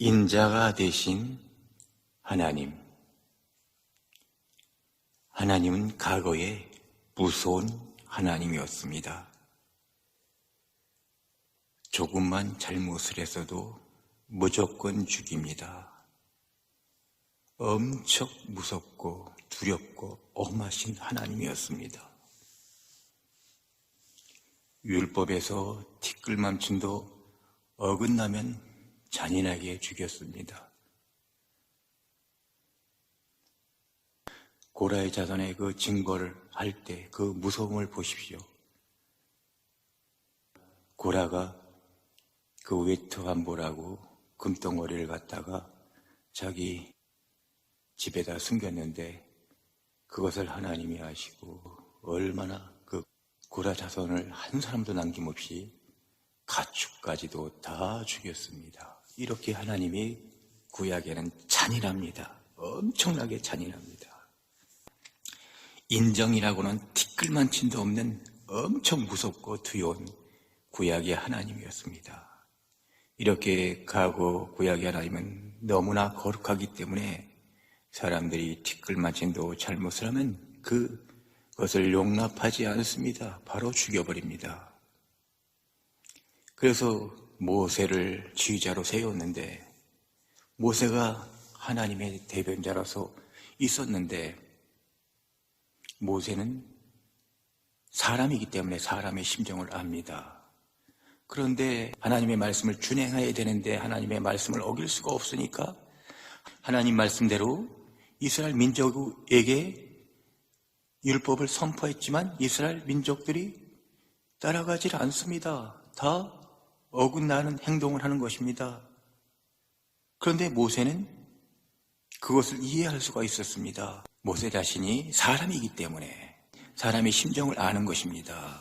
인자가 되신 하나님. 하나님은 과거에 무서운 하나님이었습니다. 조금만 잘못을 했어도 무조건 죽입니다. 엄청 무섭고 두렵고 엄하신 하나님이었습니다. 율법에서 티끌맘침도 어긋나면 잔인하게 죽였습니다. 고라의 자손의 그 징벌을 할 때 그 무서움을 보십시오. 고라가 그 외투함보라고 금덩어리를 갖다가 자기 집에다 숨겼는데 그것을 하나님이 아시고 얼마나 그 고라 자손을 한 사람도 남김없이 가축까지도 다 죽였습니다. 이렇게 하나님이 구약에는 잔인합니다. 엄청나게 잔인합니다. 인정이라고는 티끌만침도 없는 엄청 무섭고 두려운 구약의 하나님이었습니다. 이렇게 과거 구약의 하나님은 너무나 거룩하기 때문에 사람들이 티끌만침도 잘못을 하면 그것을 용납하지 않습니다. 바로 죽여버립니다. 그래서 모세를 지휘자로 세웠는데 모세가 하나님의 대변자로서 있었는데 모세는 사람이기 때문에 사람의 심정을 압니다. 그런데 하나님의 말씀을 준행해야 되는데 하나님의 말씀을 어길 수가 없으니까 하나님 말씀대로 이스라엘 민족에게 율법을 선포했지만 이스라엘 민족들이 따라가질 않습니다. 다 어긋나는 행동을 하는 것입니다. 그런데 모세는 그것을 이해할 수가 있었습니다. 모세 자신이 사람이기 때문에 사람의 심정을 아는 것입니다.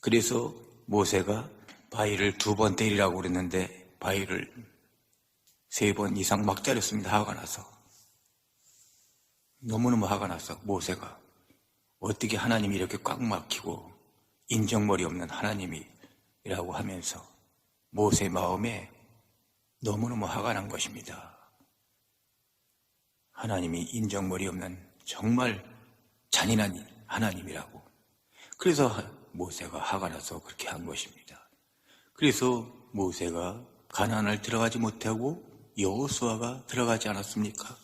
그래서 모세가 바위를 2번 때리라고 그랬는데 바위를 3번 이상 막 때렸습니다. 화가 나서. 너무너무 화가 나서 모세가 어떻게 하나님이 이렇게 꽉 막히고 인정머리 없는 하나님이라고 하면서 모세 마음에 너무너무 화가 난 것입니다. 하나님이 인정머리 없는 정말 잔인한 하나님이라고. 그래서 모세가 화가 나서 그렇게 한 것입니다. 그래서 모세가 가나안을 들어가지 못하고 여호수아가 들어가지 않았습니까?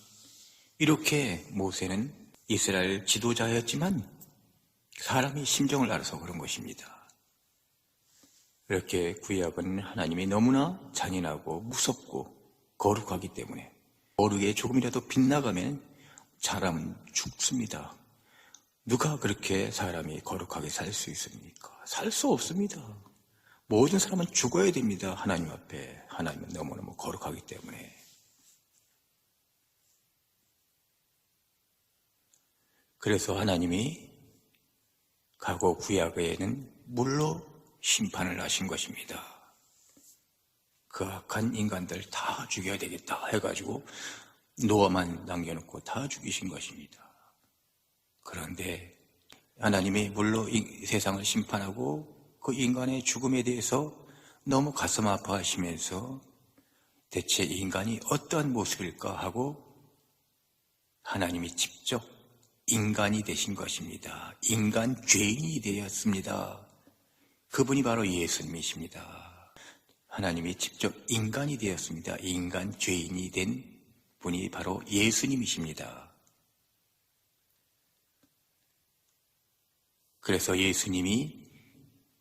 이렇게 모세는 이스라엘 지도자였지만 사람이 심정을 알아서 그런 것입니다. 이렇게 구약은 하나님이 너무나 잔인하고 무섭고 거룩하기 때문에 거룩에 조금이라도 빗나가면 사람은 죽습니다. 누가 그렇게 사람이 거룩하게 살 수 있습니까? 살 수 없습니다. 모든 사람은 죽어야 됩니다. 하나님 앞에. 하나님은 너무너무 거룩하기 때문에. 그래서 하나님이 과거 구약에는 물로 심판을 하신 것입니다. 그 악한 인간들 다 죽여야 되겠다 해가지고 노아만 남겨놓고 다 죽이신 것입니다. 그런데 하나님이 물로 이 세상을 심판하고 그 인간의 죽음에 대해서 너무 가슴 아파하시면서 대체 인간이 어떠한 모습일까 하고 하나님이 직접 인간이 되신 것입니다. 인간 죄인이 되었습니다. 그분이 바로 예수님이십니다. 하나님이 직접 인간이 되었습니다. 인간 죄인이 된 분이 바로 예수님이십니다. 그래서 예수님이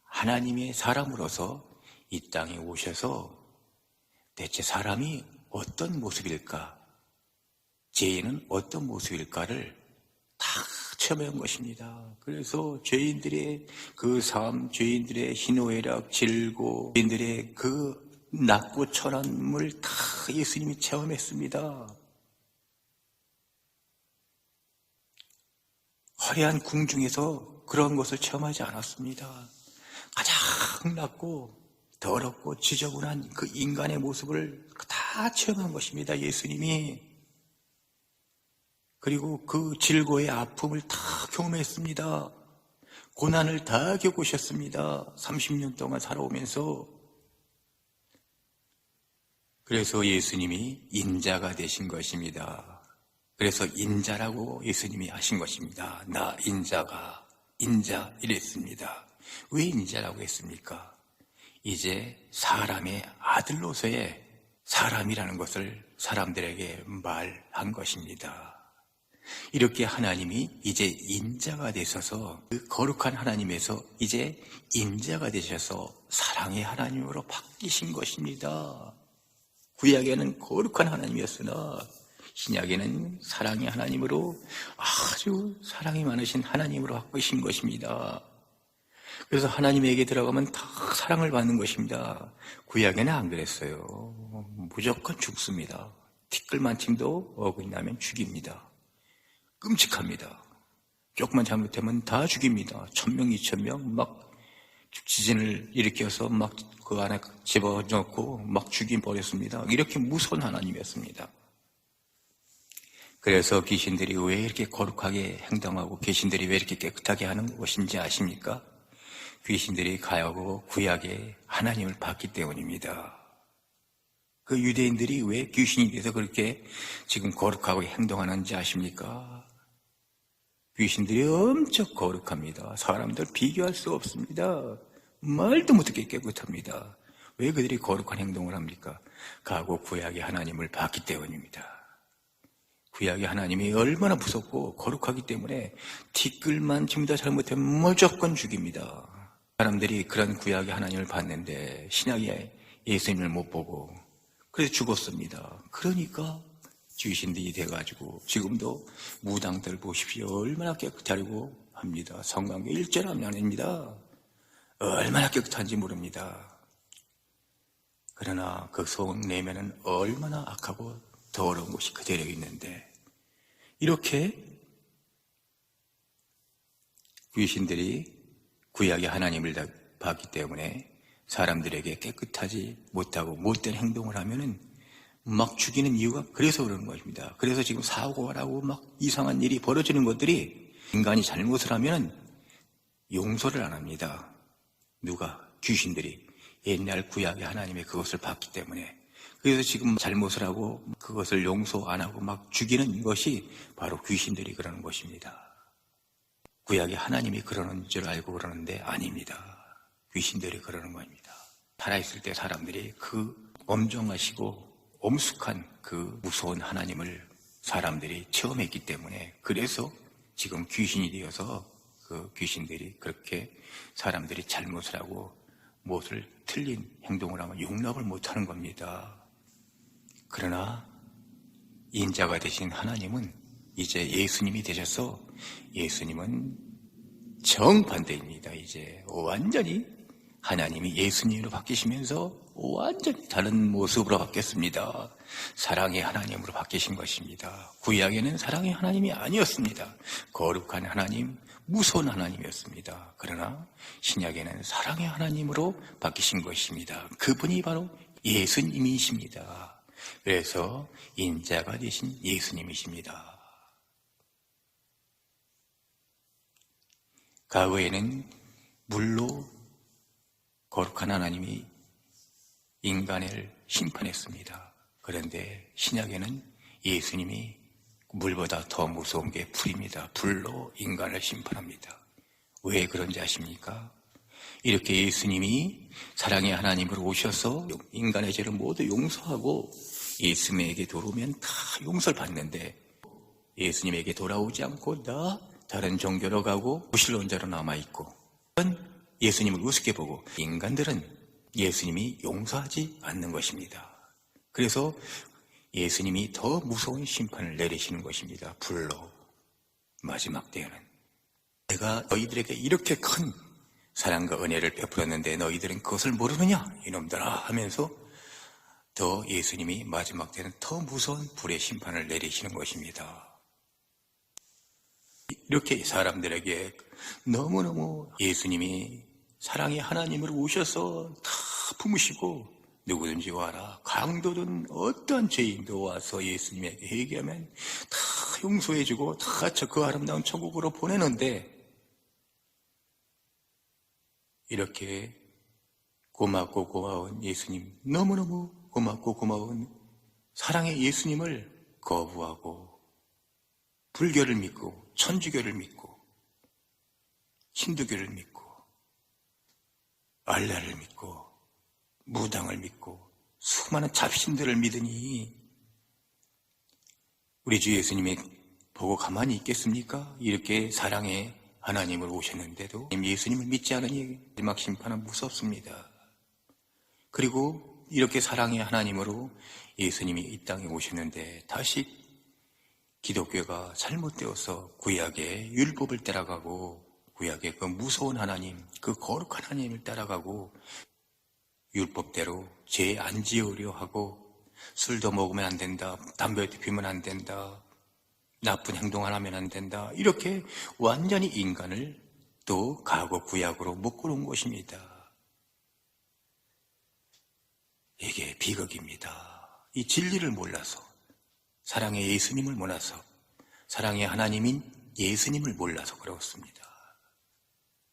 하나님의 사람으로서 이 땅에 오셔서 대체 사람이 어떤 모습일까? 죄인은 어떤 모습일까를 다 체험한 것입니다. 그래서 죄인들의 그 삶, 죄인들의 희노애락, 질고, 죄인들의 그 낮고 천함을 다 예수님이 체험했습니다. 화려한 궁중에서 그런 것을 체험하지 않았습니다. 가장 낮고 더럽고 지저분한 그 인간의 모습을 다 체험한 것입니다. 예수님이. 그리고 그 질고의 아픔을 다 경험했습니다. 고난을 다 겪으셨습니다. 30년 동안 살아오면서 그래서 예수님이 인자가 되신 것입니다. 그래서 인자라고 예수님이 하신 것입니다. 나 인자가 인자 이랬습니다. 왜 인자라고 했습니까? 이제 사람의 아들로서의 사람이라는 것을 사람들에게 말한 것입니다. 이렇게 하나님이 이제 인자가 되셔서 그 거룩한 하나님에서 이제 인자가 되셔서 사랑의 하나님으로 바뀌신 것입니다. 구약에는 거룩한 하나님이었으나 신약에는 사랑의 하나님으로 아주 사랑이 많으신 하나님으로 바꾸신 것입니다. 그래서 하나님에게 들어가면 다 사랑을 받는 것입니다. 구약에는 안 그랬어요. 무조건 죽습니다. 티끌만침도 어긋나면 죽입니다. 끔찍합니다. 조금만 잘못하면 다 죽입니다. 1000명, 2000명 막 지진을 일으켜서 막 그 안에 집어넣고 막 죽여버렸습니다. 이렇게 무서운 하나님이었습니다. 그래서 귀신들이 왜 이렇게 거룩하게 행동하고 귀신들이 왜 이렇게 깨끗하게 하는 것인지 아십니까? 귀신들이 가야고 구약의 하나님을 봤기 때문입니다. 그 유대인들이 왜 귀신이 돼서 그렇게 지금 거룩하게 행동하는지 아십니까? 귀신들이 엄청 거룩합니다. 사람들 비교할 수 없습니다. 말도 못하게 깨끗합니다. 왜 그들이 거룩한 행동을 합니까? 가고 구약의 하나님을 봤기 때문입니다. 구약의 하나님이 얼마나 무섭고 거룩하기 때문에 티끌만 침도 잘못하면 무조건 죽입니다. 사람들이 그런 구약의 하나님을 봤는데 신약의 예수님을 못 보고 그래서 죽었습니다. 그러니까 귀신들이 돼가지고 지금도 무당들 보십시오. 얼마나 깨끗하려고 합니다. 성관계 일절하면 아닙니다. 얼마나 깨끗한지 모릅니다. 그러나 그 속 내면은 얼마나 악하고 더러운 것이 그대로 있는데 이렇게 귀신들이 구약의 하나님을 봤기 때문에 사람들에게 깨끗하지 못하고 못된 행동을 하면은 막 죽이는 이유가 그래서 그러는 것입니다. 그래서 지금 사고가 나고 막 이상한 일이 벌어지는 것들이 인간이 잘못을 하면 용서를 안 합니다. 누가? 귀신들이 옛날 구약의 하나님의 그것을 봤기 때문에. 그래서 지금 잘못을 하고 그것을 용서 안 하고 막 죽이는 것이 바로 귀신들이 그러는 것입니다. 구약의 하나님이 그러는 줄 알고 그러는데 아닙니다. 귀신들이 그러는 겁니다. 살아있을 때 사람들이 그 엄정하시고 엄숙한 그 무서운 하나님을 사람들이 체험했기 때문에 그래서 지금 귀신이 되어서 그 귀신들이 그렇게 사람들이 잘못을 하고 무엇을 틀린 행동을 하면 용납을 못하는 겁니다. 그러나 인자가 되신 하나님은 이제 예수님이 되셔서 예수님은 정반대입니다. 이제 완전히 하나님이 예수님으로 바뀌시면서 완전히 다른 모습으로 바뀌었습니다. 사랑의 하나님으로 바뀌신 것입니다. 구약에는 사랑의 하나님이 아니었습니다. 거룩한 하나님, 무서운 하나님이었습니다. 그러나 신약에는 사랑의 하나님으로 바뀌신 것입니다. 그분이 바로 예수님이십니다. 그래서 인자가 되신 예수님이십니다. 과거에는 물로 거룩한 하나님이 인간을 심판했습니다. 그런데 신약에는 예수님이 물보다 더 무서운 게 불입니다. 불로 인간을 심판합니다. 왜 그런지 아십니까? 이렇게 예수님이 사랑의 하나님으로 오셔서 인간의 죄를 모두 용서하고 예수님에게 돌아오면 다 용서를 받는데 예수님에게 돌아오지 않고 다 다른 종교로 가고 무신론자로 남아있고 예수님을 우습게 보고 인간들은 예수님이 용서하지 않는 것입니다. 그래서 예수님이 더 무서운 심판을 내리시는 것입니다. 불로 마지막 때에는 내가 너희들에게 이렇게 큰 사랑과 은혜를 베풀었는데 너희들은 그것을 모르느냐 이놈들아 하면서 더 예수님이 마지막 때는 더 무서운 불의 심판을 내리시는 것입니다. 이렇게 사람들에게 너무너무 예수님이 사랑의 하나님으로 오셔서 다 품으시고 누구든지 와라. 강도든 어떠한 죄인도 와서 예수님에게 얘기하면 다 용서해주고 다 그 아름다운 천국으로 보내는데 이렇게 고맙고 고마운 예수님 너무너무 고맙고 고마운 사랑의 예수님을 거부하고 불교를 믿고 천주교를 믿고 힌두교를 믿고 알라를 믿고 무당을 믿고 수많은 잡신들을 믿으니 우리 주 예수님이 보고 가만히 있겠습니까? 이렇게 사랑의 하나님을 오셨는데도 예수님을 믿지 않으니 마지막 심판은 무섭습니다. 그리고 이렇게 사랑의 하나님으로 예수님이 이 땅에 오셨는데 다시 기독교가 잘못되어서 구약의 율법을 따라가고 구약의 그 무서운 하나님, 그 거룩한 하나님을 따라가고 율법대로 죄 안 지으려 하고 술도 먹으면 안 된다, 담배도 피우면 안 된다, 나쁜 행동 안 하면 안 된다, 이렇게 완전히 인간을 또 과거 구약으로 묶어놓은 것입니다. 이게 비극입니다. 이 진리를 몰라서, 사랑의 예수님을 몰라서, 사랑의 하나님인 예수님을 몰라서 그렇습니다.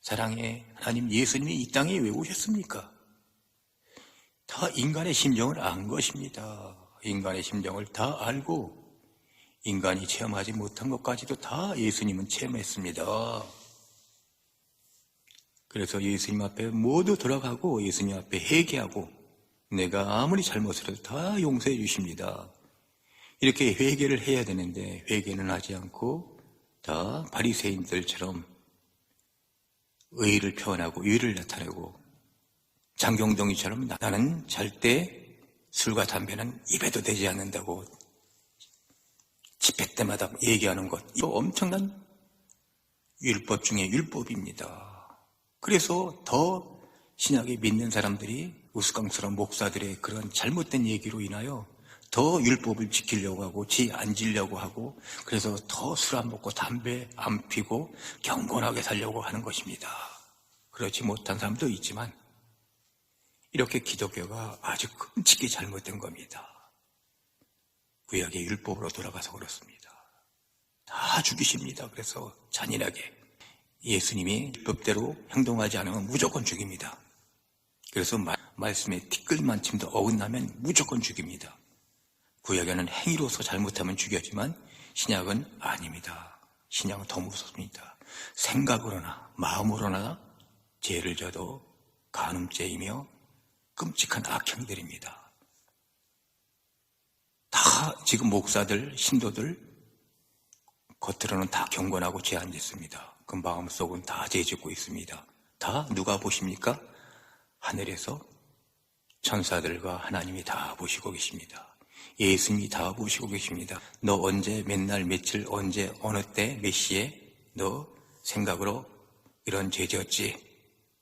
사랑의 하나님 예수님이 이 땅에 왜 오셨습니까? 다 인간의 심정을 안 것입니다. 인간의 심정을 다 알고 인간이 체험하지 못한 것까지도 다 예수님은 체험했습니다. 그래서 예수님 앞에 모두 돌아가고 예수님 앞에 회개하고 내가 아무리 잘못을 해도 다 용서해 주십니다. 이렇게 회개를 해야 되는데 회개는 하지 않고 다 바리새인들처럼 의의를 표현하고 의의를 나타내고 장경동이처럼 나는 절대 술과 담배는 입에도 대지 않는다고 집회 때마다 얘기하는 것, 이거 엄청난 율법 중에 율법입니다. 그래서 더 신약에 믿는 사람들이 우스꽝스러운 목사들의 그런 잘못된 얘기로 인하여 더 율법을 지키려고 하고 지 안 지려고 하고 그래서 더 술 안 먹고 담배 안 피고 경건하게 살려고 하는 것입니다. 그렇지 못한 사람도 있지만 이렇게 기독교가 아주 끔찍히 잘못된 겁니다. 구약의 율법으로 돌아가서 그렇습니다. 다 죽이십니다. 그래서 잔인하게 예수님이 율법대로 행동하지 않으면 무조건 죽입니다. 그래서 말씀에 티끌만침도 어긋나면 무조건 죽입니다. 구약에는 행위로서 잘못하면 죽였지만 신약은 아닙니다. 신약은 더 무섭습니다. 생각으로나 마음으로나 죄를 져도 간음죄이며 끔찍한 악행들입니다. 다 지금 목사들, 신도들 겉으로는 다 경건하고 죄 안 짓습니다. 그 마음속은 다 죄 짓고 있습니다. 다 누가 보십니까? 하늘에서 천사들과 하나님이 다 보시고 계십니다. 예수님이 다 보시고 계십니다. 너 언제 맨날 며칠 언제 어느 때 몇 시에 너 생각으로 이런 죄 지었지?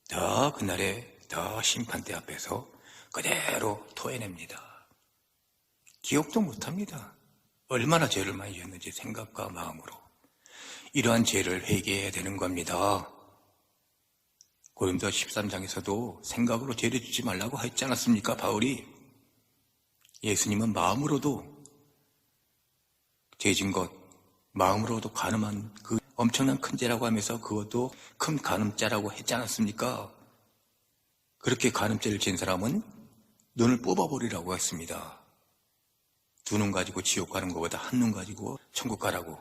다 그날에 다 심판대 앞에서 그대로 토해냅니다. 기억도 못합니다. 얼마나 죄를 많이 지었는지 생각과 마음으로. 이러한 죄를 회개해야 되는 겁니다. 고린도 13장에서도 생각으로 죄를 짓지 말라고 했지 않았습니까? 바울이. 예수님은 마음으로도 죄진 것, 마음으로도 간음한 그 엄청난 큰 죄라고 하면서 그것도 큰 간음죄라고 했지 않았습니까? 그렇게 간음죄를 지은 사람은 눈을 뽑아버리라고 했습니다. 두 눈 가지고 지옥 가는 것보다 한 눈 가지고 천국 가라고.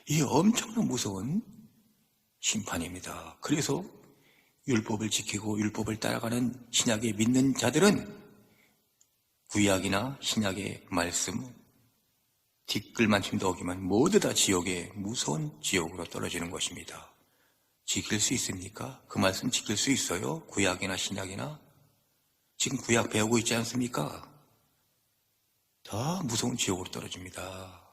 이 엄청난 무서운 심판입니다. 그래서 율법을 지키고 율법을 따라가는 신약에 믿는 자들은 구약이나 신약의 말씀 뒷글만침도 어기면 모두 다 지옥에 무서운 지옥으로 떨어지는 것입니다. 지킬 수 있습니까? 그 말씀 지킬 수 있어요? 구약이나 신약이나? 지금 구약 배우고 있지 않습니까? 다 무서운 지옥으로 떨어집니다.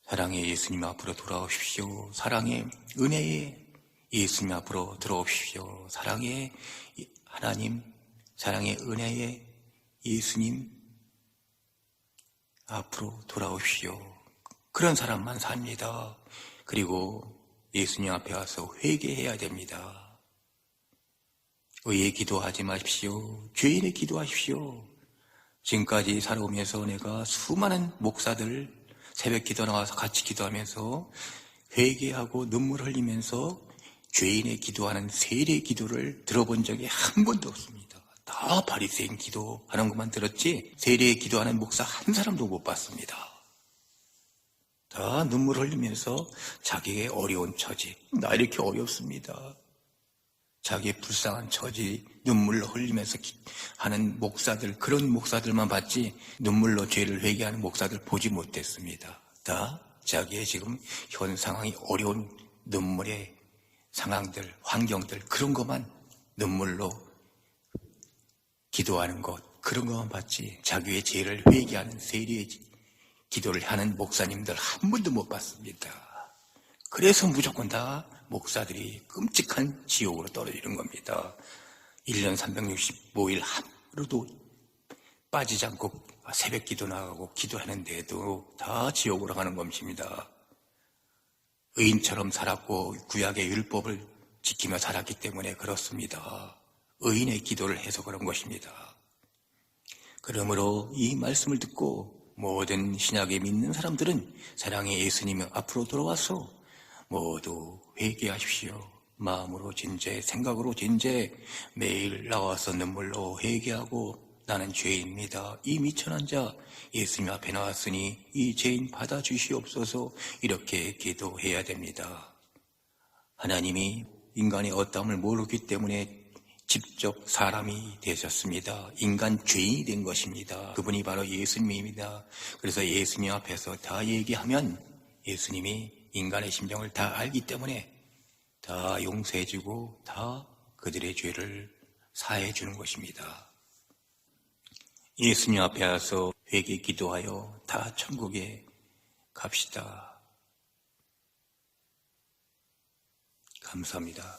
사랑의 예수님 앞으로 돌아오십시오. 사랑의 은혜의 예수님 앞으로 들어오십시오. 사랑의 하나님, 사랑의 은혜의 예수님 앞으로 돌아오십시오. 그런 사람만 삽니다. 그리고 예수님 앞에 와서 회개해야 됩니다. 의에 기도하지 마십시오. 죄인의 기도하십시오. 지금까지 살아오면서 내가 수많은 목사들 새벽 기도 나와서 같이 기도하면서 회개하고 눈물 흘리면서 죄인의 기도하는 세례 기도를 들어본 적이 한 번도 없습니다. 다 바리새인 기도하는 것만 들었지 세리의 기도하는 목사 한 사람도 못 봤습니다. 다 눈물 흘리면서 자기의 어려운 처지, 나 이렇게 어렵습니다. 자기의 불쌍한 처지 눈물로 흘리면서 하는 목사들, 그런 목사들만 봤지 눈물로 죄를 회개하는 목사들 보지 못했습니다. 다 자기의 지금 현 상황이 어려운 눈물의 상황들, 환경들, 그런 것만 눈물로 기도하는 것, 그런 것만 봤지 자기의 죄를 회개하는 세리의 기도를 하는 목사님들 한 분도 못 봤습니다. 그래서 무조건 다 목사들이 끔찍한 지옥으로 떨어지는 겁니다. 1년 365일 하루도 빠지지 않고 새벽 기도 나가고 기도하는데도 다 지옥으로 가는 것입니다. 의인처럼 살았고 구약의 율법을 지키며 살았기 때문에 그렇습니다. 의인의 기도를 해서 그런 것입니다. 그러므로 이 말씀을 듣고 모든 신약에 믿는 사람들은 사랑의 예수님 앞으로 돌아와서 모두 회개하십시오. 마음으로 진죄, 생각으로 진죄, 매일 나와서 눈물로 회개하고 나는 죄인입니다. 이 미천한 자 예수님 앞에 나왔으니 이 죄인 받아주시옵소서 이렇게 기도해야 됩니다. 하나님이 인간의 어떠함을 모르기 때문에 직접 사람이 되셨습니다. 인간 죄인이 된 것입니다. 그분이 바로 예수님입니다. 그래서 예수님 앞에서 다 얘기하면 예수님이 인간의 심정을 다 알기 때문에 다 용서해주고 다 그들의 죄를 사해주는 것입니다. 예수님 앞에 와서 회개 기도하여 다 천국에 갑시다. 감사합니다.